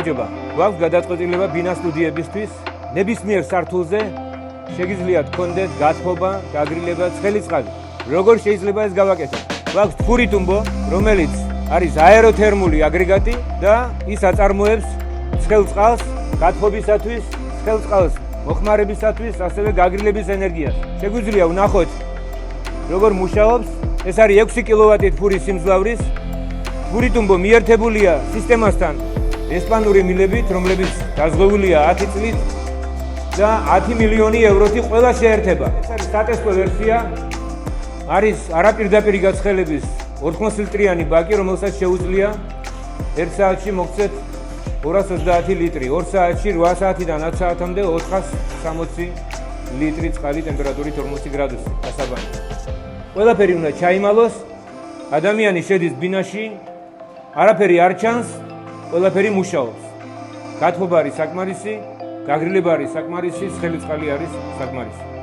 გამარჯობა. გვაქვს გადაწყვეტილება ბინა სტუდიებისთვის. ნებისმიერ სართულზე შეგიძლიათ გქონდეთ გათხოვება, გაგრილება, ცხელი წყალი. როგორ შეიძლება ეს გავაკეთოთ? გვაქვს თბური ტუმბო, რომელიც არის აეროთერმული აგრეგატი და ის აწარმოებს ცხელ წყალს გათხოვებისათვის, ცხელ წყალს მოხმარებისათვის, ასევე გაგრილების ენერგიას. შეგვიძლია ვნახოთ როგორ მუშაობს. ეს არის 6 კილოვატი თბური სიმძლავრის. თბური ტუმბო მიერთებულია სისტემასთან ესპანური მილებით, რომლებიც დაზღვეულია 10 წლით და 10 მილიონი ევროთი ყველა შეერთება. ეს არის სატესტო ვერსია. არის არაპირდაპირი გაცხელების 80 ლიტრიანი ბაკი, რომელსაც შეუძლია 1 საათში მოგცეთ 230 ლიტრი, 2 საათში 8 საათიდან 10 საათამდე 460 ლიტრი წყალი ტემპერატურით 40 გრადუსი დასაბამი. ყველაფერი უნდა ჩაიმალოს. ადამიანი შედის ბინაში, არაფერი არ ჩანს, ყველაფერი მუშაობს. გათხოვება არის საკმარისი, გაგრილება არის საკმარისი, ცხელი წყალი არის საკმარისი.